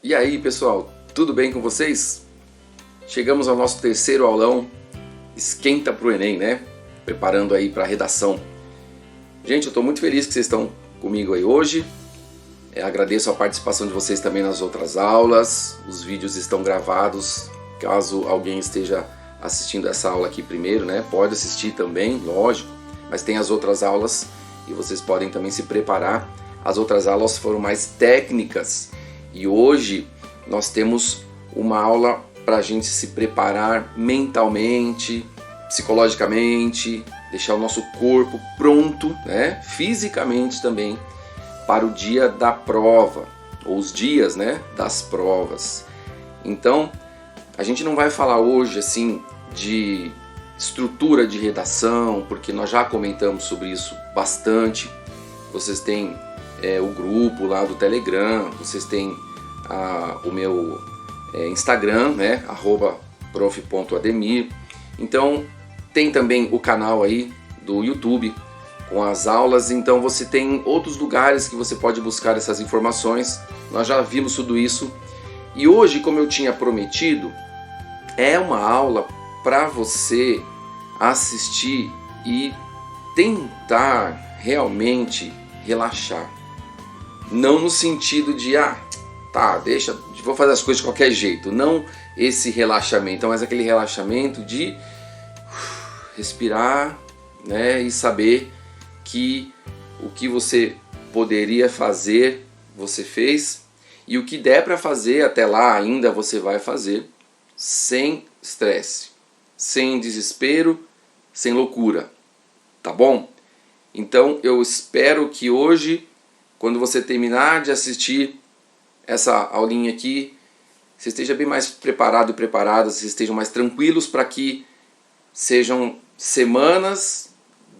E aí, pessoal, tudo bem com vocês? Chegamos ao nosso terceiro aulão, esquenta pro Enem, né? Preparando aí para a redação. Gente, eu estou muito feliz que vocês estão comigo aí hoje. Agradeço a participação de vocês também nas outras aulas. Os vídeos estão gravados, caso alguém esteja assistindo essa aula aqui primeiro, né? Pode assistir também, lógico, mas tem as outras aulas e vocês podem também se preparar. As outras aulas foram mais técnicas e hoje nós temos uma aula para a gente se preparar mentalmente, psicologicamente, deixar o nosso corpo pronto, né? Fisicamente também, para o dia da prova, ou os dias, né, das provas. Então, a gente não vai falar hoje assim de estrutura de redação, porque nós já comentamos sobre isso bastante. Vocês têm o grupo lá do Telegram, vocês têm o meu Instagram, né, @prof.ademir. Então, tem também o canal aí do YouTube com as aulas, então você tem outros lugares que você pode buscar essas informações. Nós já vimos tudo isso. E hoje, como eu tinha prometido, é uma aula para você assistir e tentar realmente relaxar. Não no sentido de, vou fazer as coisas de qualquer jeito. Não esse relaxamento, mas aquele relaxamento de respirar, né, e saber que o que você poderia fazer, você fez, e o que der para fazer até lá ainda você vai fazer, sem estresse, sem desespero, sem loucura, tá bom? Então eu espero que hoje, quando você terminar de assistir essa aulinha aqui, você esteja bem mais preparado e preparada, vocês estejam mais tranquilos para que sejam semanas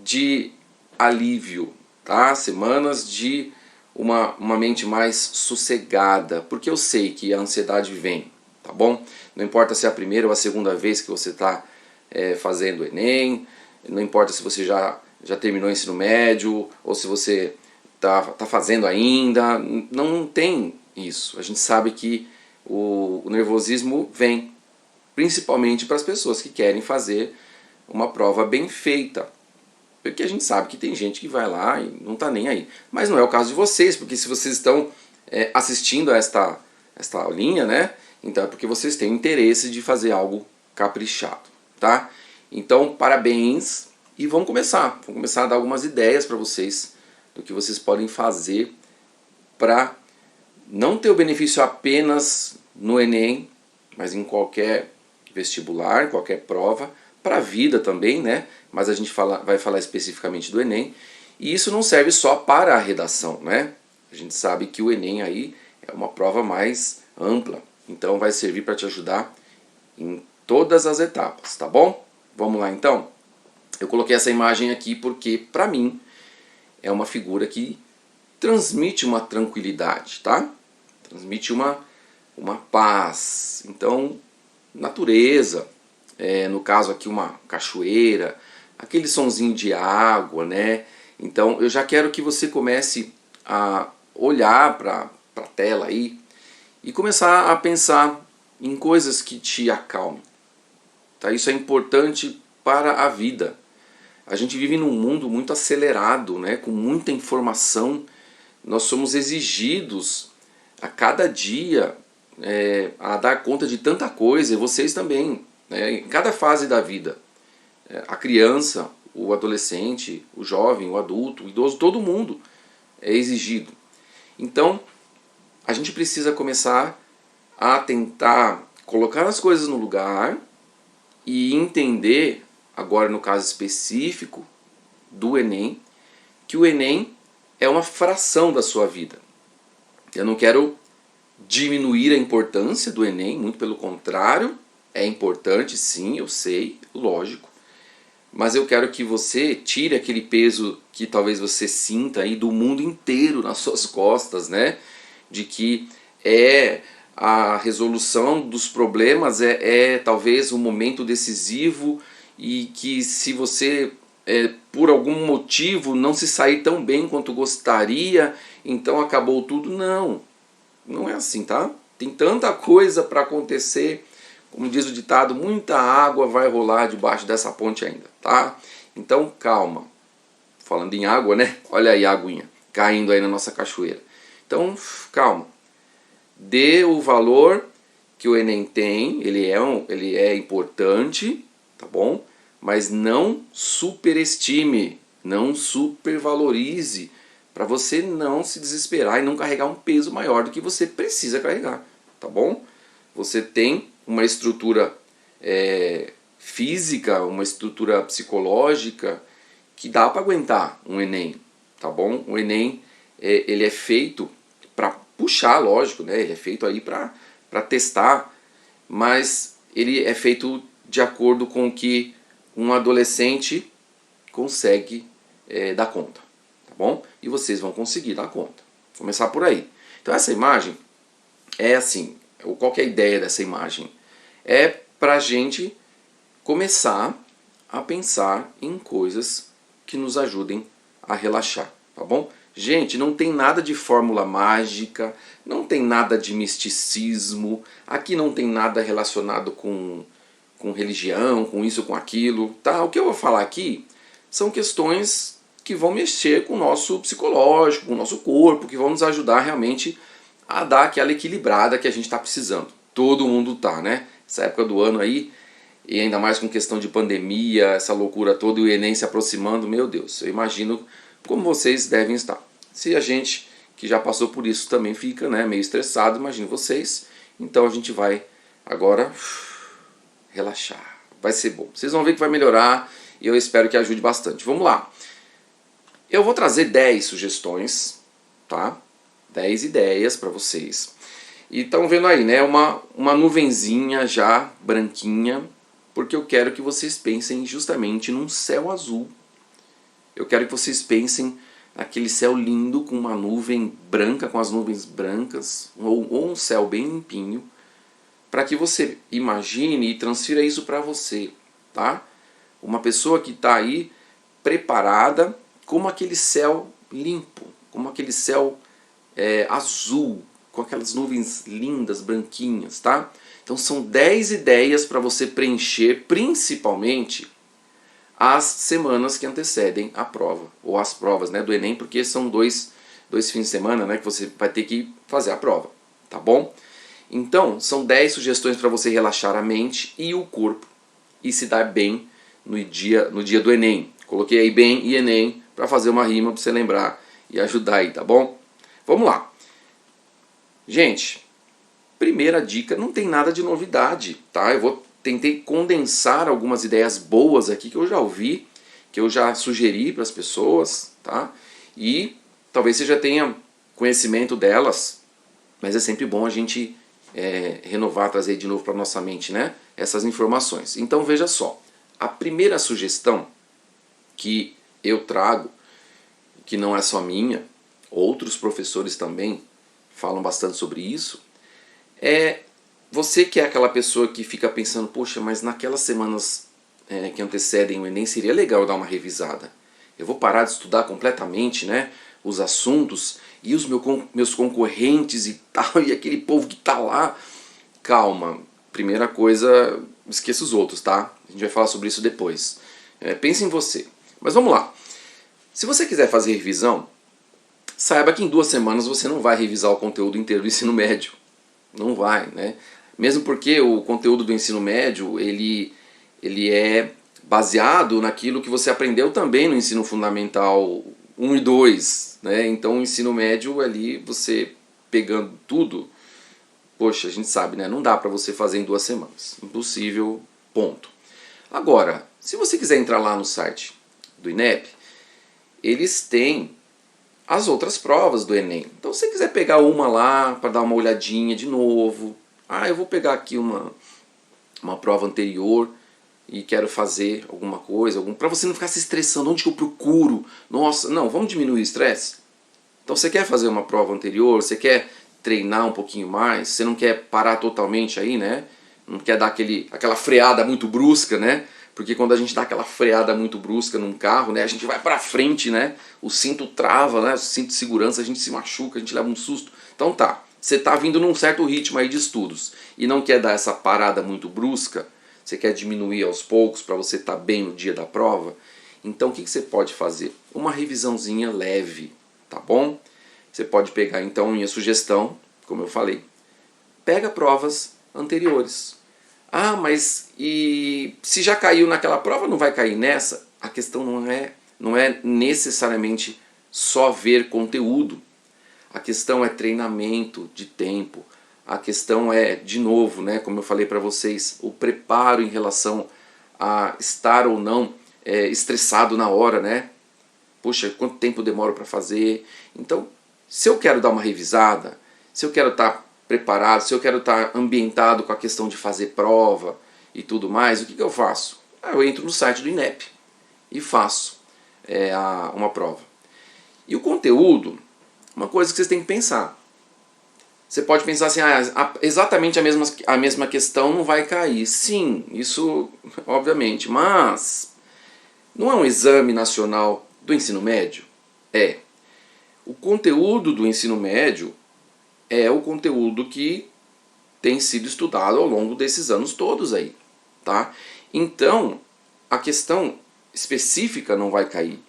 de alívio, tá? Semanas de uma mente mais sossegada, porque eu sei que a ansiedade vem, tá bom? Não importa se é a primeira ou a segunda vez que você está fazendo o Enem, não importa se você já terminou o ensino médio ou se você tá fazendo ainda, não tem isso. A gente sabe que o nervosismo vem, principalmente para as pessoas que querem fazer uma prova bem feita. Porque a gente sabe que tem gente que vai lá e não está nem aí. Mas não é o caso de vocês, porque se vocês estão assistindo a esta aulinha, né? Então é porque vocês têm interesse de fazer algo caprichado, tá? Então, parabéns e vamos começar. Vamos começar a dar algumas ideias para vocês do que vocês podem fazer para não ter o benefício apenas no Enem, mas em qualquer vestibular, qualquer prova, para a vida também, né? Mas a gente vai falar especificamente do Enem. E isso não serve só para a redação, né? A gente sabe que o Enem aí é uma prova mais ampla. Então vai servir para te ajudar em todas as etapas, tá bom? Vamos lá então? Eu coloquei essa imagem aqui porque, para mim, é uma figura que transmite uma tranquilidade, tá? Transmite uma paz. Então, natureza. No caso aqui uma cachoeira, aquele sonzinho de água, né? Então eu já quero que você comece a olhar para a tela aí e começar a pensar em coisas que te acalmem. Tá? Isso é importante para a vida. A gente vive num mundo muito acelerado, né? Com muita informação. Nós somos exigidos a cada dia a dar conta de tanta coisa, e vocês também. Em cada fase da vida, a criança, o adolescente, o jovem, o adulto, o idoso, todo mundo é exigido. Então, a gente precisa começar a tentar colocar as coisas no lugar e entender, agora no caso específico do Enem, que o Enem é uma fração da sua vida. Eu não quero diminuir a importância do Enem, muito pelo contrário. É importante, sim, eu sei, lógico. Mas eu quero que você tire aquele peso que talvez você sinta aí do mundo inteiro nas suas costas, né? De que a resolução dos problemas é talvez um momento decisivo e que se você, por algum motivo, não se sair tão bem quanto gostaria, então acabou tudo. Não, não é assim, tá? tem tanta coisa para acontecer, como diz o ditado, muita água vai rolar debaixo dessa ponte ainda, tá? Então calma. Falando em água, né? Olha aí a aguinha caindo aí na nossa cachoeira. Então calma. Dê o valor que o Enem tem, ele é importante, tá bom? Mas não superestime, não supervalorize, para você não se desesperar e não carregar um peso maior do que você precisa carregar, tá bom? Você tem uma estrutura física, uma estrutura psicológica que dá para aguentar um Enem, tá bom? O Enem ele é feito para puxar, lógico, né? Ele é feito aí para testar, mas ele é feito de acordo com o que um adolescente consegue dar conta, tá bom? E vocês vão conseguir dar conta. Vou começar por aí. Então essa imagem é assim, qual que é a ideia dessa imagem? É para a gente começar a pensar em coisas que nos ajudem a relaxar, tá bom? Gente, não tem nada de fórmula mágica, não tem nada de misticismo, aqui não tem nada relacionado com religião, com isso, com aquilo, tá? O que eu vou falar aqui são questões que vão mexer com o nosso psicológico, com o nosso corpo, que vão nos ajudar realmente a dar aquela equilibrada que a gente está precisando. Todo mundo tá, né? Essa época do ano aí, e ainda mais com questão de pandemia, essa loucura toda e o Enem se aproximando, meu Deus, eu imagino como vocês devem estar. Se a gente que já passou por isso também fica, né, meio estressado, imagino vocês. Então a gente vai agora relaxar. Vai ser bom. Vocês vão ver que vai melhorar e eu espero que ajude bastante. Vamos lá. Eu vou trazer 10 sugestões, tá? 10 ideias para vocês. E estão vendo aí, né, uma nuvenzinha já branquinha, porque eu quero que vocês pensem justamente num céu azul. Eu quero que vocês pensem naquele céu lindo com uma nuvem branca, com as nuvens brancas, ou um céu bem limpinho, para que você imagine e transfira isso para você, tá? Uma pessoa que está aí preparada como aquele céu limpo, como aquele céu azul, com aquelas nuvens lindas, branquinhas, tá? Então são 10 ideias para você preencher, principalmente as semanas que antecedem a prova, ou as provas, né, do Enem, porque são dois fins de semana, né, que você vai ter que fazer a prova, tá bom? Então, são 10 sugestões para você relaxar a mente e o corpo e se dar bem no dia do Enem. Coloquei aí bem e Enem para fazer uma rima para você lembrar e ajudar aí, tá bom? Vamos lá. Gente, primeira dica, não tem nada de novidade, tá? Tentei condensar algumas ideias boas aqui que eu já ouvi, que eu já sugeri para as pessoas, tá? E talvez você já tenha conhecimento delas, mas é sempre bom a gente renovar, trazer de novo para nossa mente, né? Essas informações. Então veja só, a primeira sugestão que eu trago, que não é só minha, outros professores também falam bastante sobre isso, você que é aquela pessoa que fica pensando, poxa, mas naquelas semanas que antecedem o Enem seria legal dar uma revisada. Eu vou parar de estudar completamente, né, os assuntos e os meus concorrentes e tal, e aquele povo que tá lá. Calma, primeira coisa, esqueça os outros, tá? A gente vai falar sobre isso depois. Pense em você. Mas vamos lá. Se você quiser fazer revisão, saiba que em 2 semanas você não vai revisar o conteúdo inteiro do ensino médio. Não vai, né? Mesmo porque o conteúdo do ensino médio, ele é baseado naquilo que você aprendeu também no ensino fundamental 1 e 2, né? Então o ensino médio ali, você pegando tudo, poxa, a gente sabe, né? Não dá para você fazer em 2 semanas. Impossível, ponto. Agora, se você quiser entrar lá no site do INEP, eles têm as outras provas do Enem. Então se você quiser pegar uma lá para dar uma olhadinha de novo, eu vou pegar aqui uma prova anterior e quero fazer alguma coisa, para você não ficar se estressando, onde que eu procuro? Nossa, não, vamos diminuir o estresse? Então você quer fazer uma prova anterior, você quer treinar um pouquinho mais, você não quer parar totalmente aí, né? Não quer dar aquela freada muito brusca, né? Porque quando a gente dá aquela freada muito brusca num carro, né, a gente vai pra frente, né? O cinto trava, né? O cinto de segurança, a gente se machuca, a gente leva um susto. Então tá, você está vindo num certo ritmo aí de estudos e não quer dar essa parada muito brusca, você quer diminuir aos poucos para você estar bem no dia da prova, então o que você pode fazer? Uma revisãozinha leve, tá bom? Você pode pegar então minha sugestão, como eu falei, pega provas anteriores. Ah, mas e se já caiu naquela prova, não vai cair nessa? A questão não é necessariamente só ver conteúdo. A questão é treinamento de tempo. A questão é, de novo, né, como eu falei para vocês, o preparo em relação a estar ou não estressado na hora, né? Poxa, quanto tempo demora para fazer? Então, se eu quero dar uma revisada, se eu quero estar preparado, se eu quero estar ambientado com a questão de fazer prova e tudo mais, o que eu faço? Eu entro no site do INEP e faço uma prova. E o conteúdo, uma coisa que vocês têm que pensar. Você pode pensar assim, exatamente a mesma questão não vai cair. Sim, isso obviamente, mas não é um exame nacional do ensino médio? É. O conteúdo do ensino médio é o conteúdo que tem sido estudado ao longo desses anos todos aí, tá? Então, a questão específica não vai cair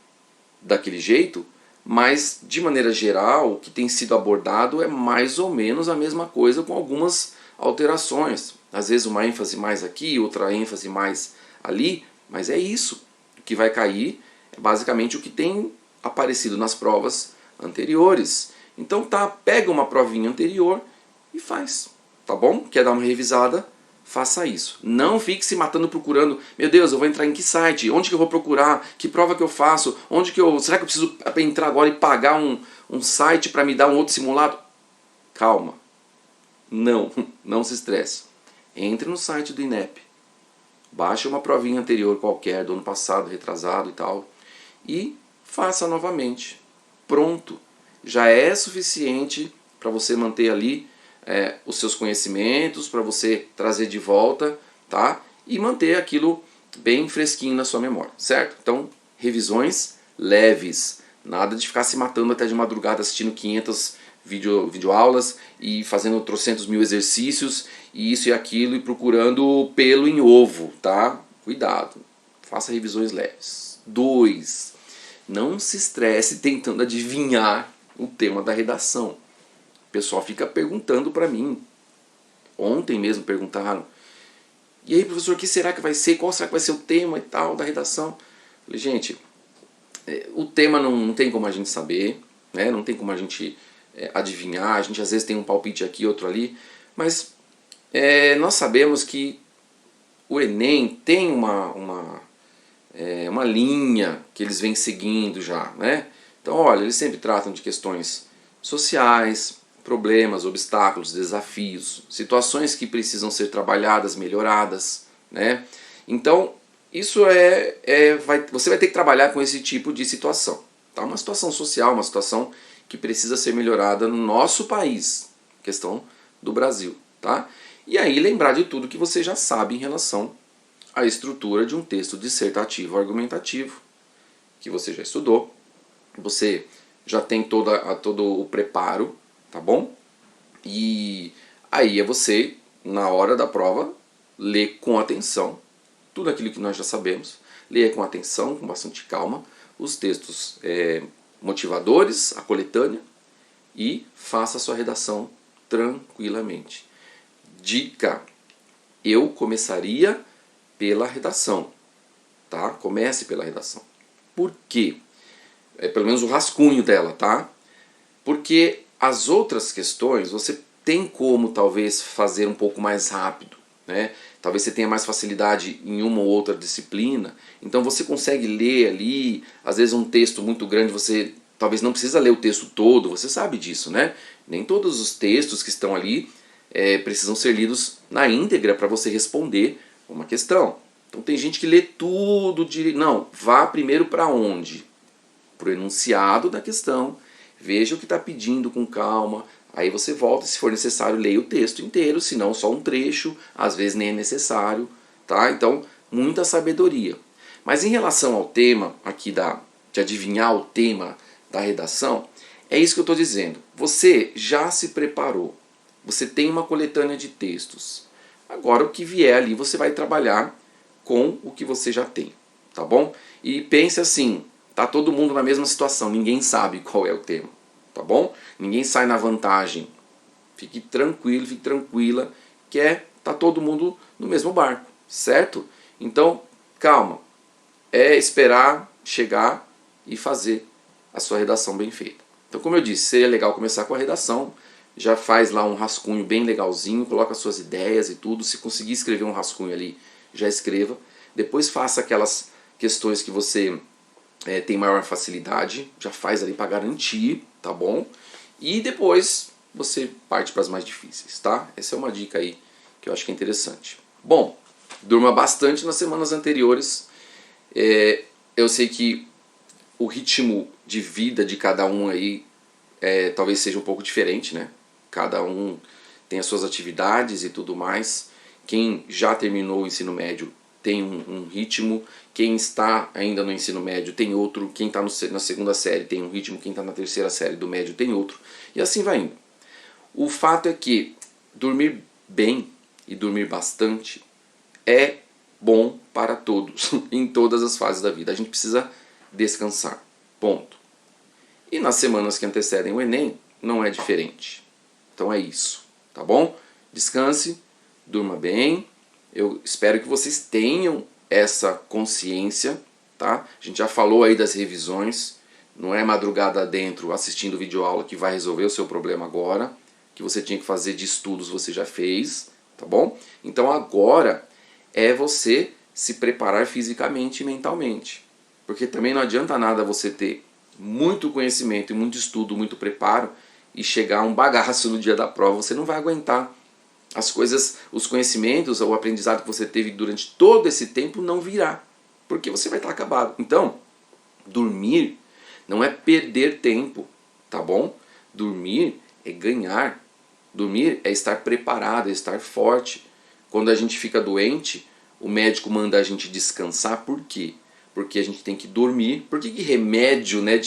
daquele jeito, mas de maneira geral, o que tem sido abordado é mais ou menos a mesma coisa com algumas alterações. Às vezes uma ênfase mais aqui, outra ênfase mais ali, mas é isso. O que vai cair é basicamente o que tem aparecido nas provas anteriores. Então tá, pega uma provinha anterior e faz, tá bom? Quer dar uma revisada? Faça isso. Não fique se matando procurando, meu Deus, eu vou entrar em que site? Onde que eu vou procurar? Que prova que eu faço? Será que eu preciso entrar agora e pagar um site para me dar um outro simulado? Calma. Não se estresse. Entre no site do INEP. Baixe uma provinha anterior qualquer, do ano passado, retrasado e tal, e faça novamente. Pronto. Já é suficiente para você manter ali os seus conhecimentos, para você trazer de volta, tá? E manter aquilo bem fresquinho na sua memória, certo? Então, revisões leves. Nada de ficar se matando até de madrugada assistindo 500 videoaulas e fazendo trocentos mil exercícios e isso e aquilo e procurando pelo em ovo, tá? Cuidado. Faça revisões leves. 2. Não se estresse tentando adivinhar o tema da redação. O pessoal fica perguntando para mim. Ontem mesmo perguntaram. E aí, professor, o que será que vai ser? Qual será que vai ser o tema e tal da redação? Falei, gente, o tema não tem como a gente saber, né? Não tem como a gente adivinhar. A gente às vezes tem um palpite aqui, outro ali. Mas nós sabemos que o Enem tem uma linha que eles vêm seguindo já, né? Então, olha, eles sempre tratam de questões sociais, problemas, obstáculos, desafios, situações que precisam ser trabalhadas, melhoradas, né? Então, isso você vai ter que trabalhar com esse tipo de situação, tá? Uma situação social, uma situação que precisa ser melhorada no nosso país, questão do Brasil, tá? E aí lembrar de tudo que você já sabe em relação à estrutura de um texto dissertativo argumentativo, que você já estudou, você já tem todo o preparo, tá bom? E aí é você, na hora da prova, ler com atenção tudo aquilo que nós já sabemos, ler com atenção, com bastante calma, os textos motivadores, a coletânea, e faça a sua redação tranquilamente. Dica: eu começaria pela redação, tá? Comece pela redação. Por quê? Pelo menos o rascunho dela, tá? Porque as outras questões você tem como talvez fazer um pouco mais rápido, né? Talvez você tenha mais facilidade em uma ou outra disciplina, então você consegue ler ali, às vezes um texto muito grande você talvez não precisa ler o texto todo, você sabe disso, né? Nem todos os textos que estão ali precisam ser lidos na íntegra para você responder uma questão. Então tem gente que lê tudo direito. Não, vá primeiro para onde? Para o enunciado da questão, veja o que está pedindo com calma, aí você volta, se for necessário, leia o texto inteiro, se não só um trecho, às vezes nem é necessário, tá? Então, muita sabedoria. Mas em relação ao tema aqui de adivinhar o tema da redação, é isso que eu estou dizendo. Você já se preparou, Você tem uma coletânea de textos. Agora o que vier ali você vai trabalhar com o que você já tem, tá bom? E pense assim, tá todo mundo na mesma situação, ninguém sabe qual é o tema, tá bom? Ninguém sai na vantagem. Fique tranquilo, fique tranquila, que tá todo mundo no mesmo barco, certo? Então, calma. É esperar chegar e fazer a sua redação bem feita. Então, como eu disse, seria legal começar com a redação. Já faz lá um rascunho bem legalzinho, coloca suas ideias e tudo. Se conseguir escrever um rascunho ali, já escreva. Depois faça aquelas questões que você tem maior facilidade, já faz ali para garantir, tá bom? E depois você parte para as mais difíceis, tá? Essa é uma dica aí que eu acho que é interessante. Bom, durma bastante nas semanas anteriores. Eu sei que o ritmo de vida de cada um aí talvez seja um pouco diferente, né? Cada um tem as suas atividades e tudo mais. Quem já terminou o ensino médio tem um ritmo, quem está ainda no ensino médio tem outro, quem está na segunda série tem um ritmo, quem está na terceira série do médio tem outro, e assim vai indo. O fato é que dormir bem e dormir bastante é bom para todos, em todas as fases da vida. A gente precisa descansar, ponto. E nas semanas que antecedem o Enem, não é diferente. Então é isso, tá bom? Descanse, durma bem. Eu espero que vocês tenham essa consciência, tá? A gente já falou aí das revisões. Não é madrugada dentro assistindo videoaula que vai resolver o seu problema agora. O que você tinha que fazer de estudos você já fez, tá bom? Então agora é você se preparar fisicamente e mentalmente. Porque também não adianta nada você ter muito conhecimento e muito estudo, muito preparo e chegar a um bagaço no dia da prova. Você não vai aguentar. As coisas, os conhecimentos, o aprendizado que você teve durante todo esse tempo não virá. Porque você vai estar acabado. Então, dormir não é perder tempo, tá bom? Dormir é ganhar. Dormir é estar preparado, é estar forte. Quando a gente fica doente, o médico manda a gente descansar. Por quê? Porque a gente tem que dormir. Por que remédio, né,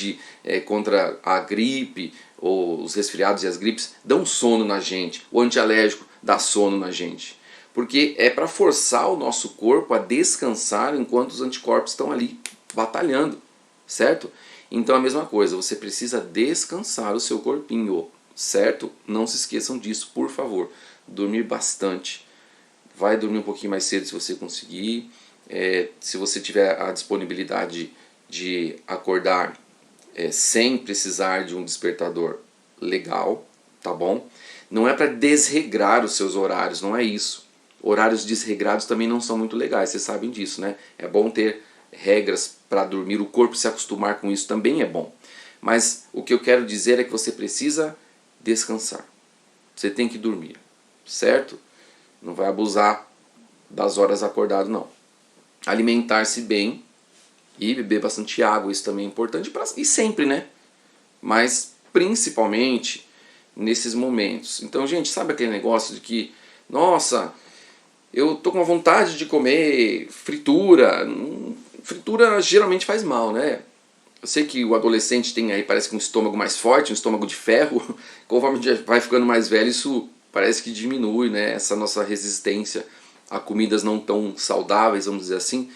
contra a gripe, ou os resfriados e as gripes, dão sono na gente? O antialérgico dá sono na gente. Porque é para forçar o nosso corpo a descansar enquanto os anticorpos estão ali batalhando, certo? Então a mesma coisa, você precisa descansar o seu corpinho, certo? Não se esqueçam disso, por favor. Dormir bastante. Vai dormir um pouquinho mais cedo se você conseguir. Se você tiver a disponibilidade de acordar sem precisar de um despertador, legal, tá bom? Não é para desregrar os seus horários, não é isso. Horários desregrados também não são muito legais, vocês sabem disso, né? É bom ter regras para dormir, o corpo se acostumar com isso também é bom. Mas o que eu quero dizer é que você precisa descansar. Você tem que dormir, certo? Não vai abusar das horas acordado, não. Alimentar-se bem e beber bastante água, isso também é importante, e sempre, né? Mas principalmente nesses momentos. Então, gente, sabe aquele negócio de que, nossa, eu tô com uma vontade de comer fritura. Fritura geralmente faz mal, né? Eu sei que o adolescente tem aí, parece que um estômago mais forte, um estômago de ferro. Conforme a gente vai ficando mais velho, isso parece que diminui, né? Essa nossa resistência a comidas não tão saudáveis, vamos dizer assim.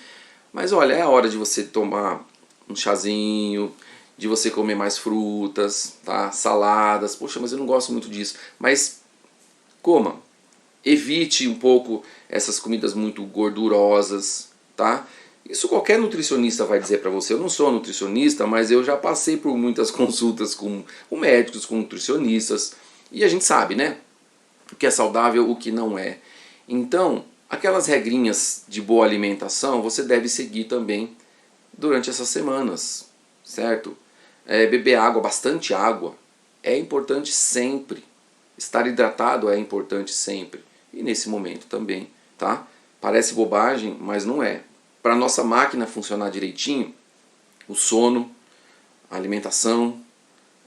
Mas olha, é a hora de você tomar um chazinho, de você comer mais frutas, tá? Saladas. Poxa, mas eu não gosto muito disso. Mas coma. Evite um pouco essas comidas muito gordurosas, tá? Isso qualquer nutricionista vai dizer para você. Eu não sou nutricionista, mas eu já passei por muitas consultas com médicos, com nutricionistas. E a gente sabe, né? O que é saudável, o que não é. Então, aquelas regrinhas de boa alimentação você deve seguir também durante essas semanas, certo? Beber água, bastante água, é importante sempre. Estar hidratado é importante sempre. E nesse momento também, tá? Parece bobagem, mas não é. Para a nossa máquina funcionar direitinho, o sono, a alimentação,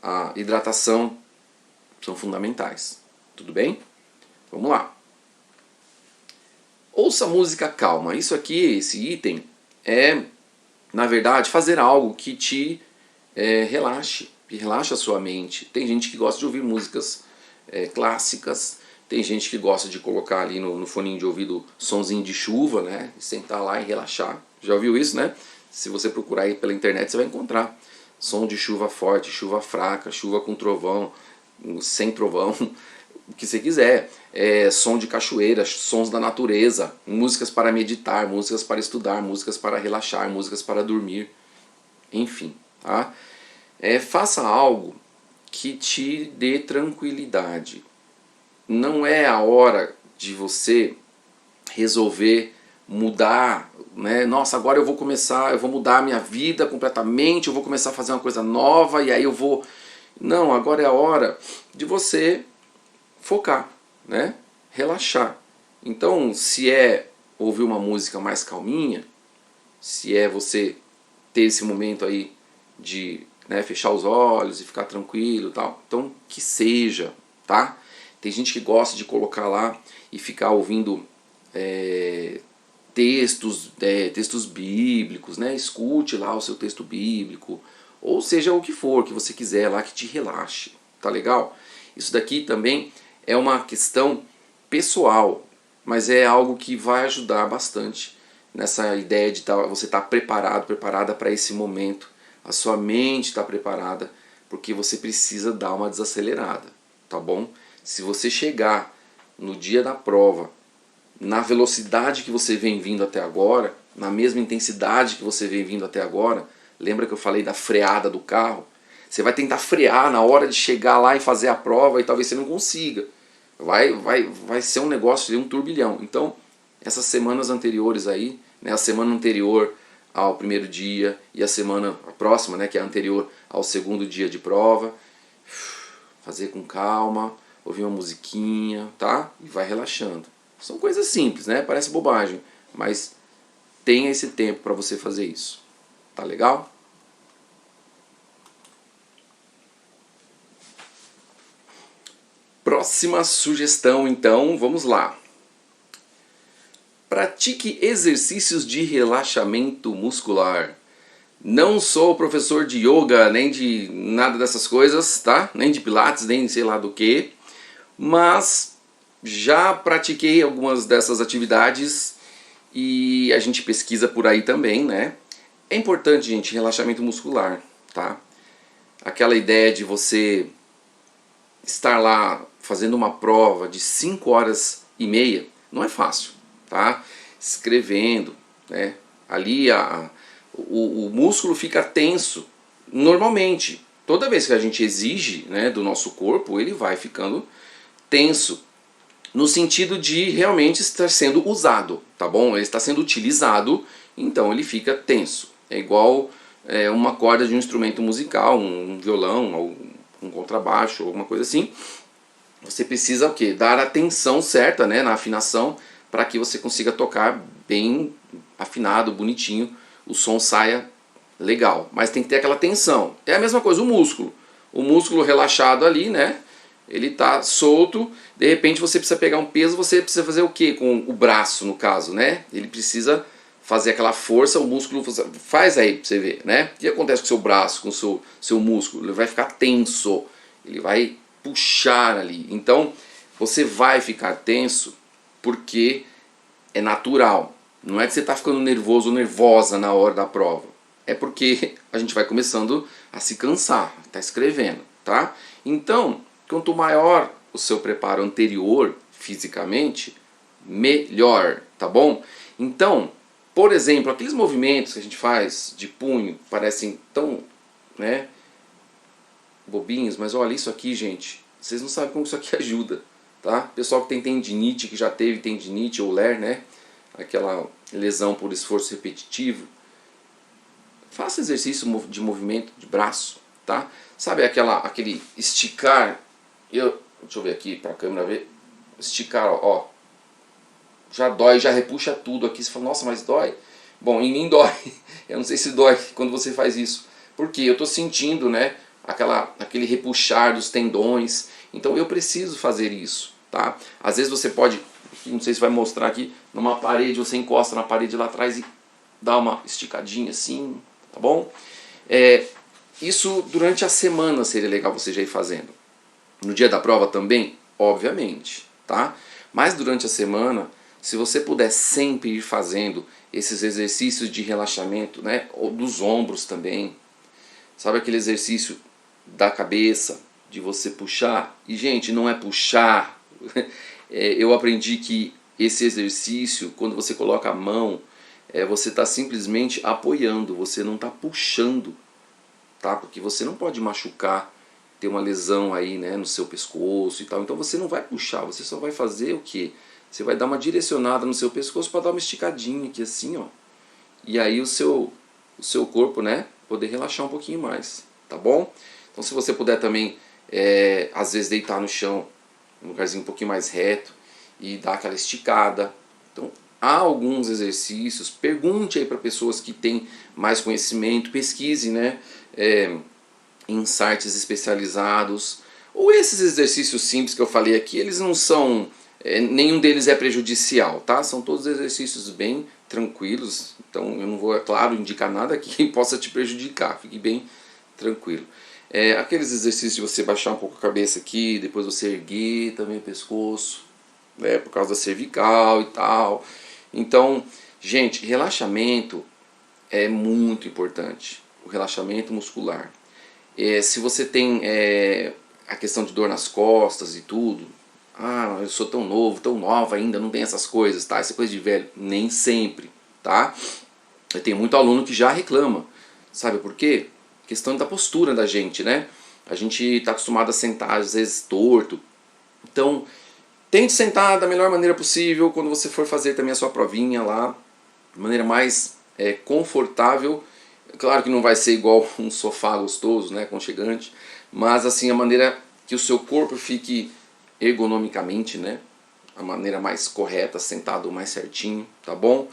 a hidratação são fundamentais. Tudo bem? Vamos lá. Ouça música calma. Isso aqui, esse item, é, na verdade, fazer algo que te relaxe, que relaxe a sua mente. Tem gente que gosta de ouvir músicas clássicas, Tem gente que gosta de colocar ali no foninho de ouvido sonzinho de chuva, né? E sentar lá e relaxar. Já ouviu isso, né? Se você procurar aí pela internet, você vai encontrar som de chuva forte, chuva fraca, chuva com trovão, sem trovão, o que você quiser. Som de cachoeira, sons da natureza, músicas para meditar, músicas para estudar, músicas para relaxar, músicas para dormir. Enfim, tá? Faça algo que te dê tranquilidade. Não é a hora de você resolver mudar, né? Nossa, agora eu vou mudar a minha vida completamente, eu vou começar a fazer uma coisa nova e aí eu vou... Não, agora é a hora de você focar, né? Relaxar. Então, se é ouvir uma música mais calminha, se é você ter esse momento aí de, né, fechar os olhos e ficar tranquilo e tal, então que seja, tá? Tem gente que gosta de colocar lá e ficar ouvindo textos bíblicos, né? Escute lá o seu texto bíblico, ou seja o que for que você quiser lá que te relaxe, tá legal? Isso daqui também é uma questão pessoal, mas é algo que vai ajudar bastante nessa ideia de você estar preparado, preparada para esse momento. A sua mente está preparada, porque você precisa dar uma desacelerada, tá bom? Se você chegar no dia da prova, na velocidade que você vem vindo até agora, na mesma intensidade que você vem vindo até agora, lembra que eu falei da freada do carro? Você vai tentar frear na hora de chegar lá e fazer a prova e talvez você não consiga. Vai ser um negócio, um turbilhão. Então, essas semanas anteriores aí, né, a semana anterior ao primeiro dia e a próxima, né, que é a anterior ao segundo dia de prova, fazer com calma, ouvir uma musiquinha, tá? E vai relaxando. São coisas simples, né? Parece bobagem, mas tenha esse tempo para você fazer isso. Tá legal? Próxima sugestão, então, vamos lá. Pratique exercícios de relaxamento muscular. Não sou professor de yoga, nem de nada dessas coisas, tá? Nem de pilates, nem sei lá do que. Mas já pratiquei algumas dessas atividades e a gente pesquisa por aí também, né? É importante, gente, relaxamento muscular, tá? Aquela ideia de você estar lá fazendo uma prova de 5 horas e meia não é fácil, tá? Escrevendo, né? Ali o músculo fica tenso. Normalmente, toda vez que a gente exige, né, do nosso corpo, ele vai ficando tenso, no sentido de realmente estar sendo usado, tá bom? Ele está sendo utilizado, então ele fica tenso. É igual uma corda de um instrumento musical, um violão, um contrabaixo, alguma coisa assim. Você precisa o quê? Dar a tensão certa, né, na afinação, para que você consiga tocar bem afinado, bonitinho, o som saia legal. Mas tem que ter aquela tensão. É a mesma coisa o músculo. O músculo relaxado ali, né? Ele está solto, de repente você precisa pegar um peso, você precisa fazer o que com o braço, no caso, né? Ele precisa fazer aquela força, o músculo faz aí pra você ver, né? O que acontece com o seu braço, com o seu músculo? Ele vai ficar tenso, ele vai puxar ali. Então, você vai ficar tenso porque é natural. Não é que você está ficando nervoso ou nervosa na hora da prova. É porque a gente vai começando a se cansar, tá escrevendo, tá? Então, quanto maior o seu preparo anterior, fisicamente, melhor, tá bom? Então, por exemplo, aqueles movimentos que a gente faz de punho, parecem tão, né, bobinhos, mas olha isso aqui, gente, vocês não sabem como isso aqui ajuda, tá? Pessoal que tem tendinite, que já teve tendinite ou LER, né, aquela lesão por esforço repetitivo, faça exercício de movimento de braço, tá? Sabe aquele esticar, deixa eu ver aqui para a câmera ver, esticar, ó, já dói, já repuxa tudo aqui, você fala, nossa, mas dói? Bom, em mim dói, eu não sei se dói quando você faz isso, porque eu estou sentindo, né, aquele repuxar dos tendões, então eu preciso fazer isso, tá? Às vezes você pode, não sei se vai mostrar aqui, numa parede, você encosta na parede lá atrás e dá uma esticadinha assim, tá bom? Isso durante a semana seria legal você já ir fazendo. No dia da prova também, obviamente, tá? Mas durante a semana, se você puder sempre ir fazendo esses exercícios de relaxamento, né, ou dos ombros também, sabe aquele exercício da cabeça, de você puxar? E gente, não é puxar. Eu aprendi que esse exercício, quando você coloca a mão, você está simplesmente apoiando, você não está puxando, tá? Porque você não pode machucar, ter uma lesão aí, né, no seu pescoço e tal. Então você não vai puxar, você só vai fazer o quê? Você vai dar uma direcionada no seu pescoço para dar uma esticadinha aqui assim, ó. E aí o seu corpo, né, poder relaxar um pouquinho mais, tá bom? Então se você puder também, às vezes deitar no chão, um lugarzinho um pouquinho mais reto e dar aquela esticada. Então há alguns exercícios, pergunte aí para pessoas que têm mais conhecimento, pesquise, né, em sites especializados. Ou esses exercícios simples que eu falei aqui, eles não são, nenhum deles é prejudicial, tá? São todos exercícios bem tranquilos, então eu não vou, é claro, indicar nada que possa te prejudicar, fique bem tranquilo. Aqueles exercícios de você baixar um pouco a cabeça aqui, depois você erguer também o pescoço, né, por causa da cervical e tal. Então, gente, relaxamento é muito importante, o relaxamento muscular. Se você tem a questão de dor nas costas e tudo, eu sou tão novo, tão nova ainda, não tem essas coisas, tá? Essa coisa de velho, nem sempre, tá? Eu tenho muito aluno que já reclama, sabe por quê? Questão da postura da gente, né? A gente está acostumado a sentar às vezes torto, então tente sentar da melhor maneira possível quando você for fazer também a sua provinha lá, de maneira mais confortável. Claro que não vai ser igual um sofá gostoso, né, aconchegante, mas assim a maneira que o seu corpo fique ergonomicamente, né, a maneira mais correta, sentado mais certinho, tá bom?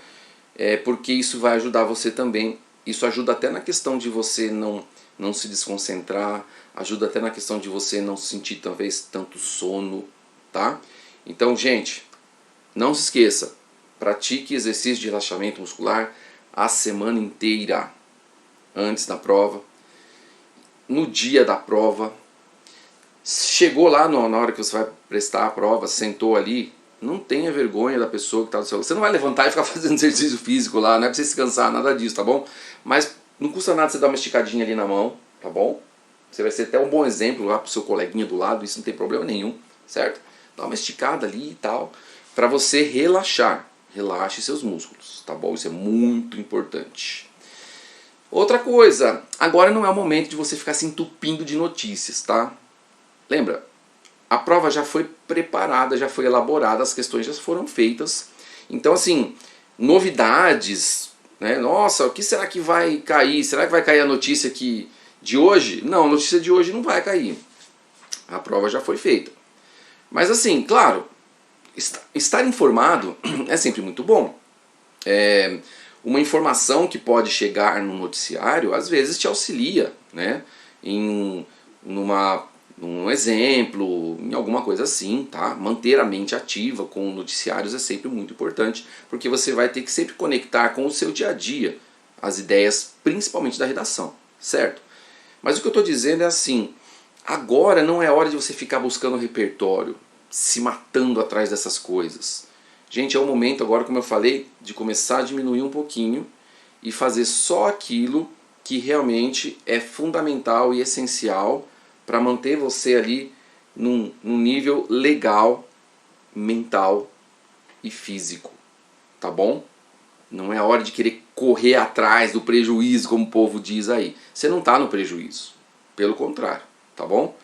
Porque isso vai ajudar você também. Isso ajuda até na questão de você não se desconcentrar, ajuda até na questão de você não sentir talvez tanto sono, tá? Então, gente, não se esqueça, pratique exercício de relaxamento muscular a semana inteira, antes da prova, no dia da prova. Chegou lá na hora que você vai prestar a prova, sentou ali, não tenha vergonha da pessoa que está do seu lado. Você não vai levantar e ficar fazendo exercício físico lá, não é para você se cansar, nada disso, tá bom? Mas não custa nada você dar uma esticadinha ali na mão, tá bom? Você vai ser até um bom exemplo lá pro seu coleguinha do lado, isso não tem problema nenhum, certo? Dá uma esticada ali e tal, para você relaxar. Relaxe seus músculos, tá bom? Isso é muito importante. Outra coisa, agora não é o momento de você ficar se entupindo de notícias, tá? Lembra, a prova já foi preparada, já foi elaborada, as questões já foram feitas. Então, assim, novidades, né? Nossa, o que será que vai cair? Será que vai cair a notícia de hoje? Não, a notícia de hoje não vai cair. A prova já foi feita. Mas assim, claro, estar informado é sempre muito bom. Uma informação que pode chegar no noticiário, às vezes te auxilia, né? Num exemplo, em alguma coisa assim, tá? Manter a mente ativa com noticiários é sempre muito importante, porque você vai ter que sempre conectar com o seu dia a dia, as ideias, principalmente da redação, certo? Mas o que eu estou dizendo é assim, agora não é hora de você ficar buscando repertório, se matando atrás dessas coisas. Gente, é o momento agora, como eu falei, de começar a diminuir um pouquinho e fazer só aquilo que realmente é fundamental e essencial para manter você ali num nível legal, mental e físico, tá bom? Não é hora de querer correr atrás do prejuízo, como o povo diz aí. Você não está no prejuízo, pelo contrário, tá bom?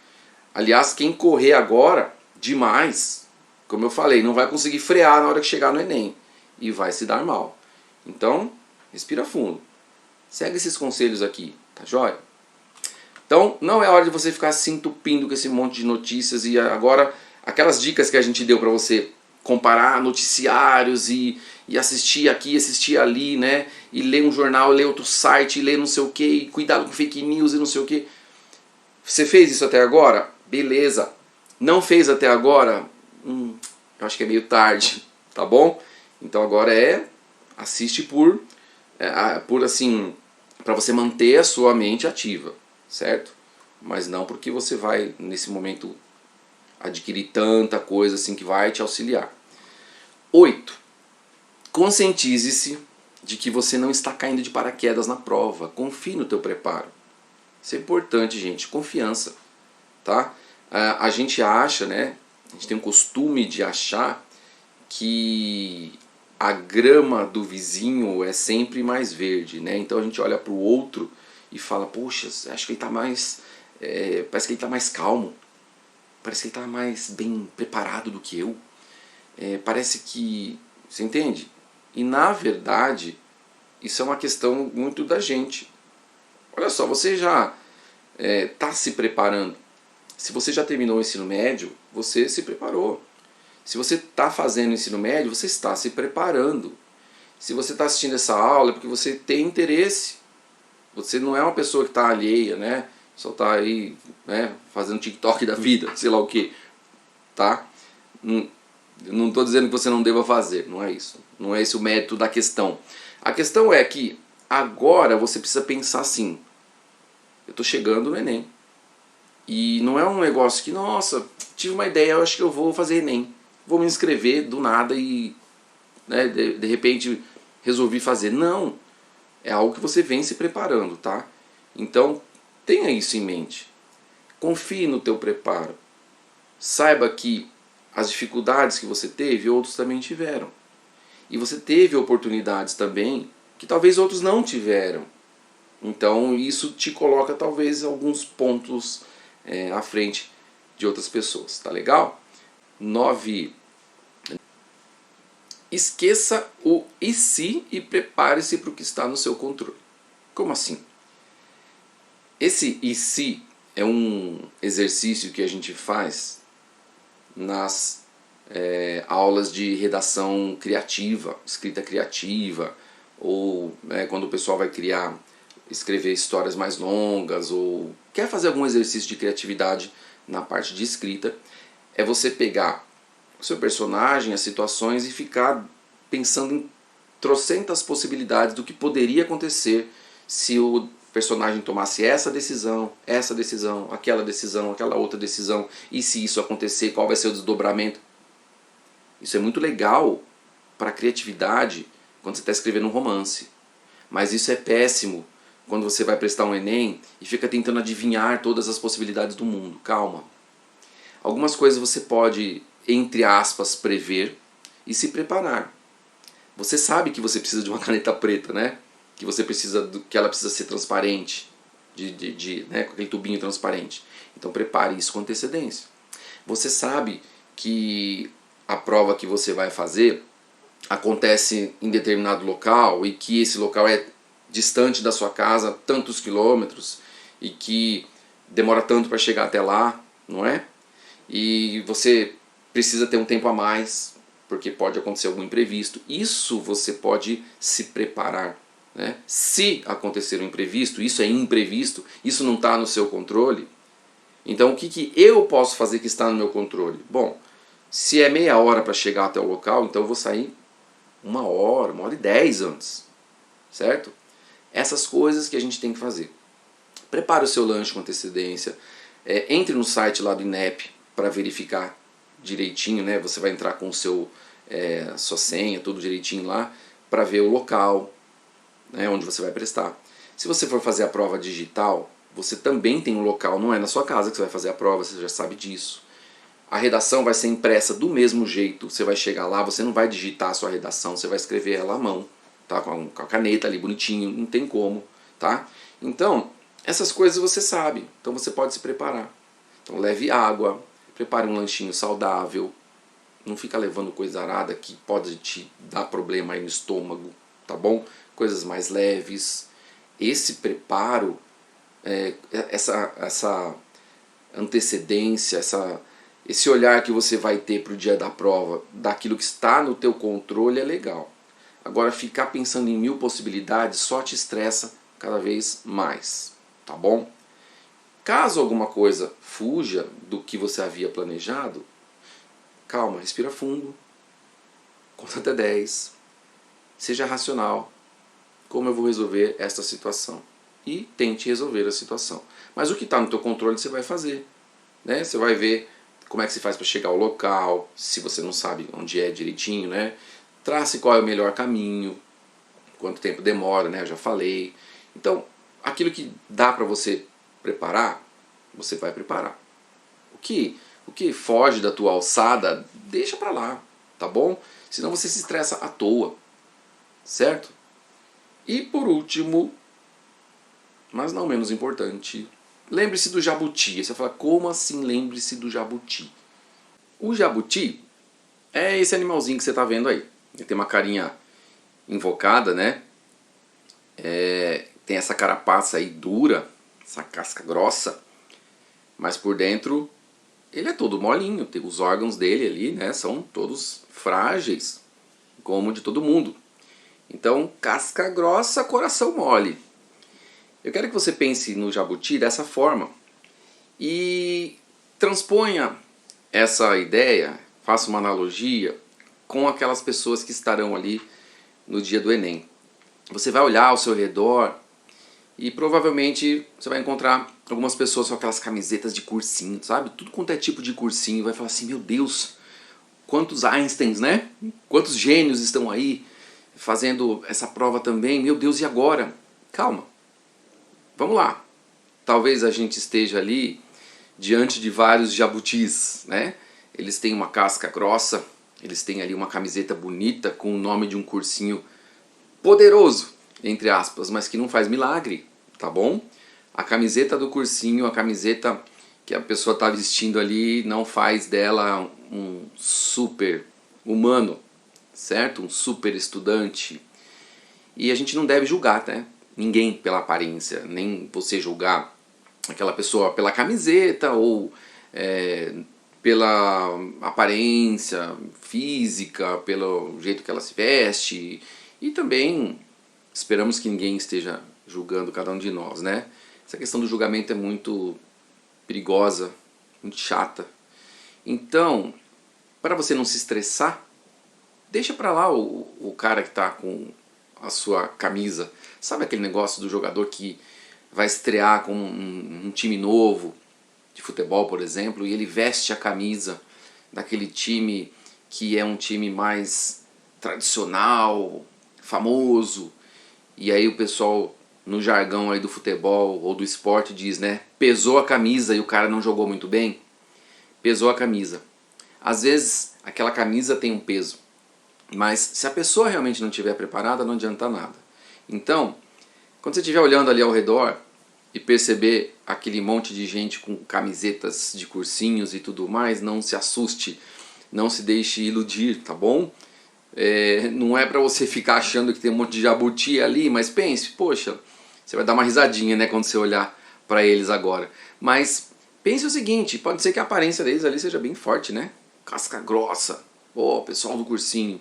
Aliás, quem correr agora demais, como eu falei, não vai conseguir frear na hora que chegar no Enem e vai se dar mal. Então, respira fundo. Segue esses conselhos aqui, tá joia? Então, não é hora de você ficar se entupindo com esse monte de notícias e agora aquelas dicas que a gente deu para você comparar noticiários e assistir aqui, assistir ali, né? E ler um jornal, ler outro site, ler não sei o que, e cuidado com fake news e não sei o que. Você fez isso até agora? Beleza. Não fez até agora? Eu acho que é meio tarde, tá bom? Então agora assiste por assim, para você manter a sua mente ativa, certo? Mas não porque você vai nesse momento adquirir tanta coisa assim que vai te auxiliar. 8. Conscientize-se de que você não está caindo de paraquedas na prova. Confie no teu preparo. Isso é importante, gente. Confiança, tá? A gente acha, né? A gente tem um costume de achar que a grama do vizinho é sempre mais verde, né? Então a gente olha para o outro e fala, poxa, acho que ele está mais... parece que ele está mais calmo. Parece que ele está mais bem preparado do que eu. Parece que... Você entende? E na verdade, isso é uma questão muito da gente. Olha só, você já está se preparando. Se você já terminou o ensino médio, você se preparou. Se você está fazendo o ensino médio, você está se preparando. Se você está assistindo essa aula é porque você tem interesse. Você não é uma pessoa que está alheia, né? Só está aí, né, fazendo TikTok da vida, sei lá o que. Tá? Não estou dizendo que você não deva fazer, não é isso. Não é esse o mérito da questão. A questão é que agora você precisa pensar assim. Eu estou chegando no Enem. E não é um negócio que, nossa, tive uma ideia, eu acho que eu vou fazer Enem. Vou me inscrever do nada e, né, de repente resolvi fazer. Não, é algo que você vem se preparando, tá? Então tenha isso em mente. Confie no teu preparo. Saiba que as dificuldades que você teve, outros também tiveram. E você teve oportunidades também que talvez outros não tiveram. Então isso te coloca talvez alguns pontos à frente de outras pessoas, tá legal? 9. Esqueça o e se e prepare-se para o que está no seu controle. Como assim? Esse e se é um exercício que a gente faz nas aulas de redação criativa, escrita criativa, ou quando o pessoal vai escrever histórias mais longas, ou quer fazer algum exercício de criatividade na parte de escrita, é você pegar o seu personagem, as situações e ficar pensando em trocentas possibilidades do que poderia acontecer se o personagem tomasse essa decisão, aquela outra decisão, e se isso acontecer, qual vai ser o desdobramento. Isso é muito legal para a criatividade quando você está escrevendo um romance, mas isso é péssimo quando você vai prestar um Enem e fica tentando adivinhar todas as possibilidades do mundo. Calma. Algumas coisas você pode, entre aspas, prever e se preparar. Você sabe que você precisa de uma caneta preta, né? Que ela precisa ser transparente, né? Com aquele tubinho transparente. Então prepare isso com antecedência. Você sabe que a prova que você vai fazer acontece em determinado local e que esse local é distante da sua casa tantos quilômetros e que demora tanto para chegar até lá, não é? E você precisa ter um tempo a mais porque pode acontecer algum imprevisto. Isso você pode se preparar, né? Se acontecer um imprevisto, isso é imprevisto, isso não está no seu controle. Então o que eu posso fazer que está no meu controle? Bom, se é meia hora para chegar até o local, então eu vou sair 1 hora e 10 antes, certo? Essas coisas que a gente tem que fazer. Prepare o seu lanche com antecedência, entre no site lá do INEP para verificar direitinho, né? Você vai entrar com sua senha, tudo direitinho lá, para ver o local, né, onde você vai prestar. Se você for fazer a prova digital, você também tem um local, não é na sua casa que você vai fazer a prova, você já sabe disso. A redação vai ser impressa do mesmo jeito, você vai chegar lá, você não vai digitar a sua redação, você vai escrever ela à mão, tá? Com a caneta ali bonitinho, não tem como, tá? Então, essas coisas você sabe, então você pode se preparar. Então leve água, prepare um lanchinho saudável, não fica levando coisa arada que pode te dar problema aí no estômago, tá bom? Coisas mais leves. Esse preparo, essa antecedência, esse olhar que você vai ter para o dia da prova, daquilo que está no teu controle é legal. Agora ficar pensando em 1000 possibilidades só te estressa cada vez mais, tá bom? Caso alguma coisa fuja do que você havia planejado, calma, respira fundo, conta até 10, seja racional. Como eu vou resolver esta situação? E tente resolver a situação. Mas o que está no teu controle você vai fazer, né? Você vai ver como é que se faz para chegar ao local, se você não sabe onde é direitinho, né? Trace qual é o melhor caminho, quanto tempo demora, né? Eu já falei. Então, aquilo que dá para você preparar, você vai preparar. O que foge da tua alçada, deixa para lá, tá bom? Senão você se estressa à toa, certo? E por último, mas não menos importante, lembre-se do jabuti. Você fala, como assim lembre-se do jabuti? O jabuti é esse animalzinho que você está vendo aí. Ele tem uma carinha invocada, né? Tem essa carapaça aí dura, essa casca grossa, mas por dentro ele é todo molinho. Os órgãos dele ali, né, são todos frágeis, como de todo mundo. Então, casca grossa, coração mole. Eu quero que você pense no jabuti dessa forma e transponha essa ideia, faça uma analogia com aquelas pessoas que estarão ali no dia do Enem. Você vai olhar ao seu redor e provavelmente você vai encontrar algumas pessoas com aquelas camisetas de cursinho, sabe? Tudo quanto é tipo de cursinho. Vai falar assim, meu Deus, quantos Einsteins, né? Quantos gênios estão aí fazendo essa prova também. Meu Deus, e agora? Calma, vamos lá. Talvez a gente esteja ali diante de vários jabutis, né? Eles têm uma casca grossa, eles têm ali uma camiseta bonita com o nome de um cursinho poderoso, entre aspas, mas que não faz milagre, tá bom? A camiseta do cursinho, a camiseta que a pessoa está vestindo ali não faz dela um super humano, certo? Um super estudante. E a gente não deve julgar, né? Ninguém pela aparência, nem você julgar aquela pessoa pela camiseta ou pela aparência física, pelo jeito que ela se veste. E também esperamos que ninguém esteja julgando cada um de nós, né? Essa questão do julgamento é muito perigosa, muito chata. Então, para você não se estressar, deixa para lá o cara que está com a sua camisa. Sabe aquele negócio do jogador que vai estrear com um time novo de futebol, por exemplo, e ele veste a camisa daquele time que é um time mais tradicional, famoso, e aí o pessoal no jargão aí do futebol ou do esporte diz, né, pesou a camisa e o cara não jogou muito bem. Pesou a camisa. Às vezes aquela camisa tem um peso, mas se a pessoa realmente não estiver preparada, não adianta nada. Então, quando você estiver olhando ali ao redor e perceber aquele monte de gente com camisetas de cursinhos e tudo mais, não se assuste, não se deixe iludir, tá bom? Não é para você ficar achando que tem um monte de jabuti ali, mas pense, poxa, você vai dar uma risadinha, né, quando você olhar para eles agora. Mas pense o seguinte, pode ser que a aparência deles ali seja bem forte, né? Casca grossa, pessoal do cursinho.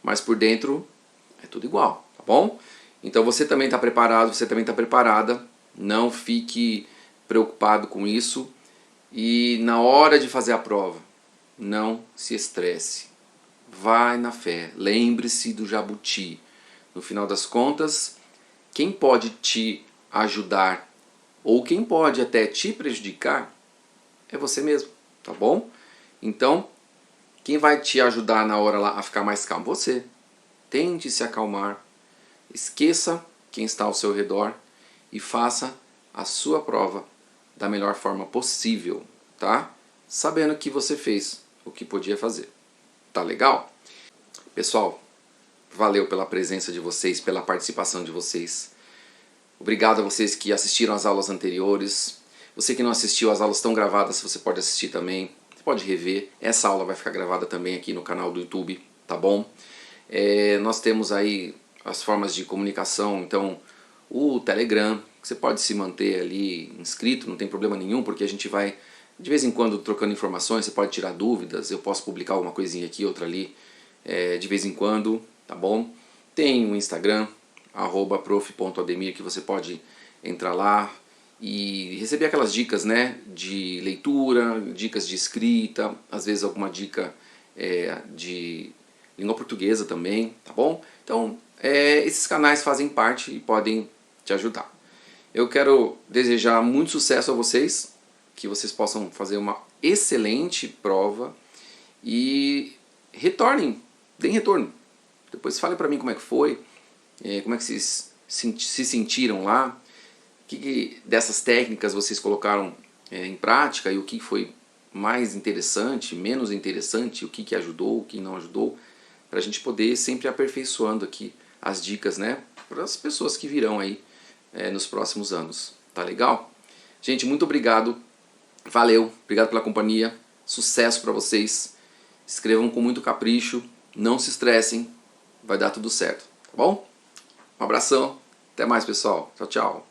Mas por dentro é tudo igual, tá bom? Então você também está preparado, você também está preparada. Não fique preocupado com isso. E na hora de fazer a prova, não se estresse. Vai na fé. Lembre-se do jabuti. No final das contas, quem pode te ajudar ou quem pode até te prejudicar é você mesmo, tá bom? Então, quem vai te ajudar na hora lá a ficar mais calmo? Você. Tente se acalmar. Esqueça quem está ao seu redor e faça a sua prova da melhor forma possível, tá? Sabendo que você fez o que podia fazer. Tá legal? Pessoal, valeu pela presença de vocês, pela participação de vocês. Obrigado a vocês que assistiram às aulas anteriores. Você que não assistiu, as aulas estão gravadas, você pode assistir também. Você pode rever. Essa aula vai ficar gravada também aqui no canal do YouTube, tá bom? Nós temos aí as formas de comunicação, então o Telegram, que você pode se manter ali inscrito, não tem problema nenhum, porque a gente vai de vez em quando trocando informações, você pode tirar dúvidas, eu posso publicar uma coisinha aqui, outra ali, de vez em quando, tá bom? Tem o Instagram, @prof.ademir, que você pode entrar lá e receber aquelas dicas, né, de leitura, dicas de escrita, às vezes alguma dica de língua portuguesa também, tá bom? Então, esses canais fazem parte e podem te ajudar. Eu quero desejar muito sucesso a vocês, que vocês possam fazer uma excelente prova e retornem, deem retorno. Depois falem para mim como é que foi, como é que vocês se sentiram lá, que dessas técnicas vocês colocaram em prática e o que foi mais interessante, menos interessante, o que ajudou, o que não ajudou, para a gente poder sempre aperfeiçoando aqui as dicas, né, para as pessoas que virão aí nos próximos anos. Tá legal? Gente, muito obrigado, valeu, obrigado pela companhia, sucesso para vocês, escrevam com muito capricho, não se estressem, vai dar tudo certo, tá bom? Um abração, até mais pessoal, tchau, tchau.